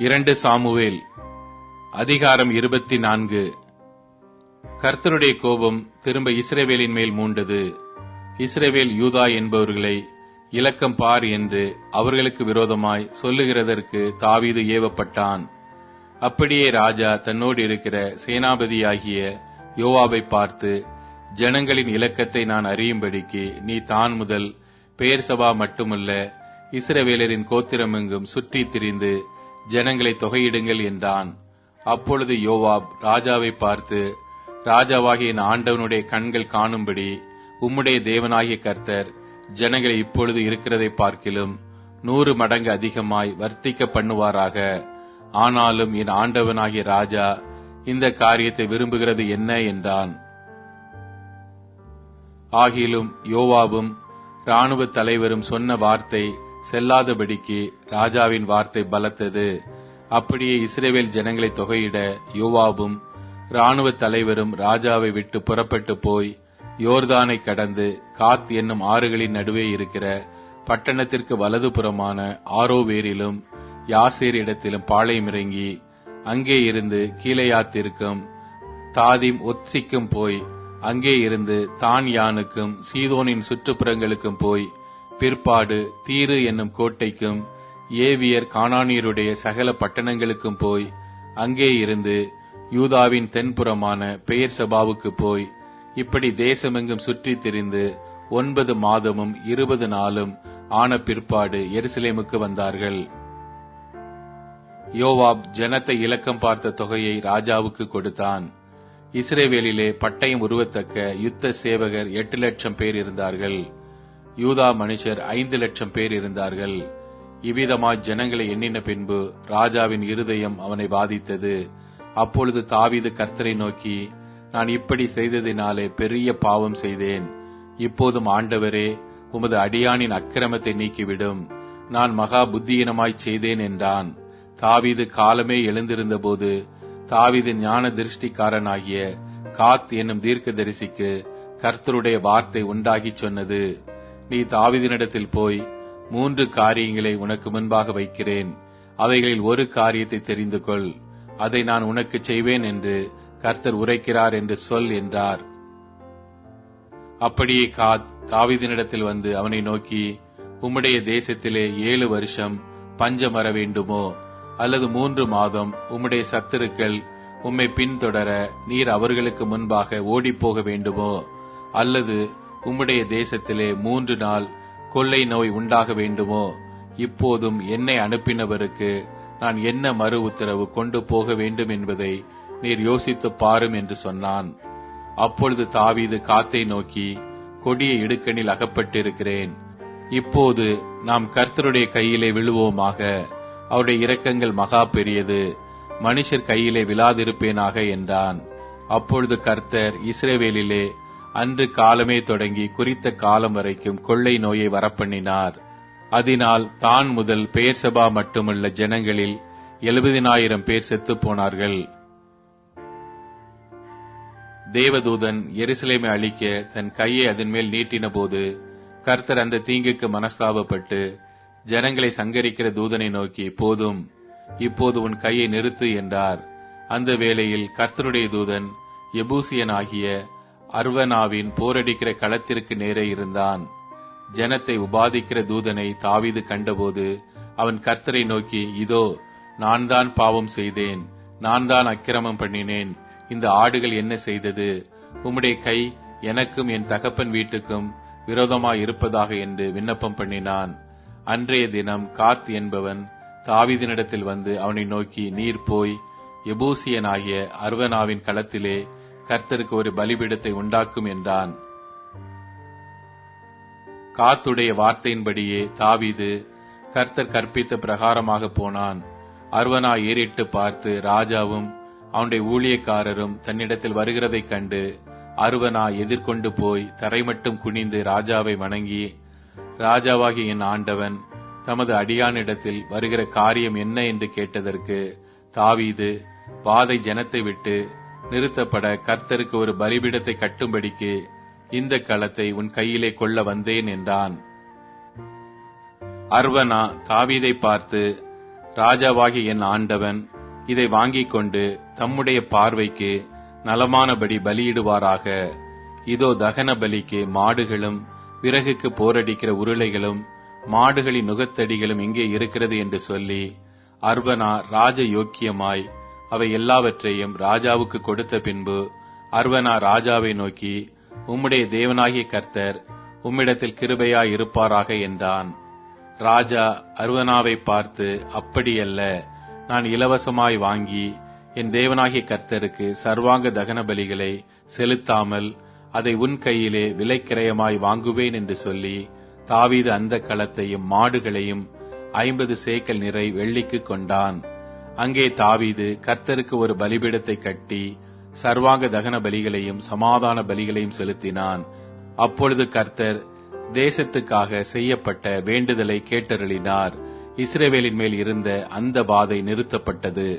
2 Samuel அதிகாரம் 24. கர்த்தருடைய கோபம் திரும்ப இஸ்ரவேலின் மேல் மூண்டது. இஸ்ரவேல் யூதா என்பவர்களை இலக்கம் பார் என்று அவர்களுக்கு விரோதமாய் சொல்லுகிறதற்கு தாவீது ஏவப்பட்டான். அப்படியே ராஜா தன்னோடு இருக்கிற சேனாபதியாகிய யோவாபை பார்த்து, ஜனங்களின் இலக்கத்தை நான் அறியும்படிக்கு நீ தான் முதல் பெயர்சபா மட்டுமல்ல இஸ்ரவேலரின் கோத்திரமெங்கும் சுற்றி திரிந்து ஜனங்களை தொகையிடுங்கள் என்றான். அப்பொழுது யோவாப் ராஜாவை பார்த்து, ராஜாவாகிய என் ஆண்டவனுடைய கண்கள் காணும்படி உம்முடைய தேவனாகிய கர்த்தர் ஜனங்களை இப்பொழுது இருக்கிறதை பார்க்கிலும் 100 மடங்கு அதிகமாய் வர்த்திக்க பண்ணுவாராக. ஆனாலும் என் ஆண்டவனாகிய ராஜா இந்த காரியத்தை விரும்புகிறது என்ன என்றான். ஆகிலும் யோவாபும் இராணுவ தலைவரும் சொன்ன வார்த்தை செல்லாதபடிக்கு ராஜாவின் வார்த்தை பலத்தது. அப்படியே இஸ்ரவேல் ஜனங்களை தொகையிட யோவாபும் இராணுவ தலைவரும் ராஜாவை விட்டு புறப்பட்டு போய் யோர்தானை கடந்து காத் என்னும் ஆறுகளின் நடுவே இருக்கிற பட்டணத்திற்கு வலதுபுறமான ஆரோவேரிலும் யாசேர் இடத்திலும் பாளையமிறங்கி அங்கே இருந்து கீலேயாத்திற்கும் தாதிம் ஒத்சிக்கும் போய் அங்கே இருந்து தான் யானுக்கும் சீதோனின் சுற்றுப்புறங்களுக்கும் போய் பிற்பாடு தீரு என்னும் கோட்டைக்கும் ஏவியர் கானானியருடைய சகல பட்டணங்களுக்கும் போய் அங்கே இருந்து யூதாவின் தென்புறமான பெயர்சபாவுக்கு போய் இப்படி தேசமெங்கும் சுற்றி திரிந்து 9 மாதமும் 20 நாளும் ஆன பிற்பாடு எருசலேமுக்கு வந்தார்கள். யோவாப் ஜனத்தை இலக்கம் பார்த்த தொகையை ராஜாவுக்கு கொடுத்தான். இஸ்ரவேலிலே பட்டயம் உருவத்தக்க யுத்த சேவகர் 8 லட்சம் பேர் இருந்தார்கள். யூதா மனுஷர் 5 லட்சம் பேர் இருந்தார்கள். இவ்விதமாய் ஜனங்களை எண்ணின பின்பு ராஜாவின் இருதயம் அவனை பாதித்தது. அப்பொழுது தாவீது கர்த்தரை நோக்கி, நான் இப்படி செய்ததினாலே பெரிய பாவம் செய்தேன். இப்போதும் ஆண்டவரே, உமது அடியானின் அக்கிரமத்தை நீக்கிவிடும். நான் மகா புத்தியீனமாய் செய்தேன் என்றான். தாவீது காலமே எழுந்திருந்த போது தாவீது ஞான திருஷ்டிக்காரனாகிய காத் என்னும் தீர்க்கதரிசிக்கு கர்த்தருடைய வார்த்தை உண்டாகி சொன்னது, நீ தாவீதினிடத்தில் போய் 3 காரியங்களை உனக்கு முன்பாக வைக்கிறேன். அவைகளில் ஒரு காரியத்தை தெரிந்து கொள். அதை நான் உனக்கு செய்வேன் என்று கர்த்தர் உரைக்கிறார் என்று சொல் என்றார். அப்படியே காத் தாவீதினிடத்தில் வந்து அவனை நோக்கி, உம்முடைய தேசத்திலே 7 வருஷம் பஞ்சம் வர வேண்டுமோ, அல்லது 3 மாதம் உம்முடைய சத்துருக்கள் உம்மை பின்தொடர நீர் அவர்களுக்கு முன்பாக ஓடிப்போக வேண்டுமோ, அல்லது உம்முடைய தேசத்திலே 3 நாள் கொள்ளை நோய் உண்டாக வேண்டுமோ? இப்போதும் என்னை அனுப்பினவருக்கு நான் என்ன மறு உத்தரவு கொண்டு போக வேண்டும் என்பதை நீர் யோசித்து பாரும் என்று சொன்னான். அப்பொழுது தாவீது காத்தை நோக்கி, கொடிய இடுக்கணில் அகப்பட்டிருக்கிறேன். இப்போது நாம் கர்த்தருடைய கையிலே விழுவோமாக. அவருடைய இரக்கங்கள் மகா பெரியது. மனுஷர் கையிலே விழாதிருப்பேனாக என்றான். அப்பொழுது கர்த்தர் இஸ்ரவேலிலே அன்று காலமே தொடங்கி குறித்த காலம் வரைக்கும் கொள்ளை நோயை வரப்பண்ணினார். அதனால் தான் முதல் பெயர்சபா மட்டுமல்ல ஜனங்களில் 70,000 பேர் செத்துப் போனார்கள். தேவதூதன் எருசலேமை அழிக்க தன் கையை அதன் மேல் நீட்டின போது கர்த்தர் அந்த தீங்குக்கு மனஸ்தாபப்பட்டு ஜனங்களை சங்கரிக்கிற தூதனை நோக்கி, போதும், இப்போது உன் கையை நிறுத்து என்றார். அந்த வேளையில் கர்த்தருடைய தூதன் எபூசியனாகிய அர்வனாவின் போரடிக்கிற களத்திற்கு நேரே இருந்தான். ஜனத்தை உபாதிக்கிற தூதனை தாவீது கண்டபோது அவன் கர்த்தரை நோக்கி, இதோ, நான் தான் பாவம் செய்தேன், நான் தான் அக்கிரமம் பண்ணினேன். இந்த ஆடுகள் என்ன செய்தது? உம்முடைய கை எனக்கும் என் தகப்பன் வீட்டுக்கும் விரோதமாய் இருப்பதாக என்று விண்ணப்பம் பண்ணினான். அன்றைய தினம் காத் என்பவன் தாவீதினிடத்தில் வந்து அவனை நோக்கி, நீர் போய் எபூசியனாகிய அர்வனாவின் களத்திலே கர்த்தருக்கு ஒரு பலிபீடத்தை உண்டாக்கும் என்றான். காத்துடைய வார்த்தையின்படியே தாவீது கர்த்தர் கற்பித்த பிரகாரமாக போனான். அர்வனா ஏறிட்டு பார்த்து ராஜாவும் அவனுடைய ஊழியக்காரரும் தன்னிடத்தில் வருகிறதைக் கண்டு அர்வனா எதிர்கொண்டு போய் தரைமட்டும் குனிந்து ராஜாவை வணங்கி, ராஜாவாகிய என் ஆண்டவன் தமது அடியானிடத்தில் வருகிற காரியம் என்ன என்று கேட்டதற்கு தாவீது, வாதை ஜனத்தை விட்டு நிறுத்தப்பட கர்த்தருக்கு ஒரு பலிபீடத்தை கட்டும்படிக்கு இந்த களத்தை உன் கையிலே கொள்ள வந்தேன் என்றான். அர்வனா தாவீதை பார்த்து, ராஜாவாகிய என் ஆண்டவன் இதை வாங்கிக் கொண்டு தம்முடைய பார்வைக்கு நலமானபடி பலியிடுவாராக. இதோ தகன பலிக்கு மாடுகளும் விறகுக்கு போரடிக்கிற உருளைகளும் மாடுகளின் நுகத்தடிகளும் இங்கே இருக்கிறது என்று சொல்லி அர்வனா ராஜ யோக்கியமாய் அவை எல்லாவற்றையும் ராஜாவுக்கு கொடுத்த பின்பு அர்வனா ராஜாவை நோக்கி, உம்முடைய தேவனாகிய கர்த்தர் உம்மிடத்தில் கிருபையாய் இருப்பாராக என்றான். ராஜா அர்வனாவை பார்த்து, அப்படியல்ல, நான் இலவசமாய் வாங்கி என் தேவனாகிய கர்த்தருக்கு சர்வாங்க தகன பலிகளை செலுத்தாமல் அதை உன் கையிலே விலைக்கிரயமாய் வாங்குவேன் என்று சொல்லி தாவீது அந்த களத்தையும் மாடுகளையும் 50 சேக்கல் நிறை வெள்ளிக்கு கொண்டான். அங்கே தாவீது கர்த்தருக்கு ஒரு பலிபீடத்தை கட்டி சர்வாங்க தகன பலிகளையும் சமாதான பலிகளையும் செலுத்தினான். அப்பொழுது கர்த்தர் தேசத்துக்காக செய்யப்பட்ட வேண்டுதலை கேட்டருளினார். இஸ்ரவேலின் மேல் இருந்த அந்த வாதை நிறுத்தப்பட்டது.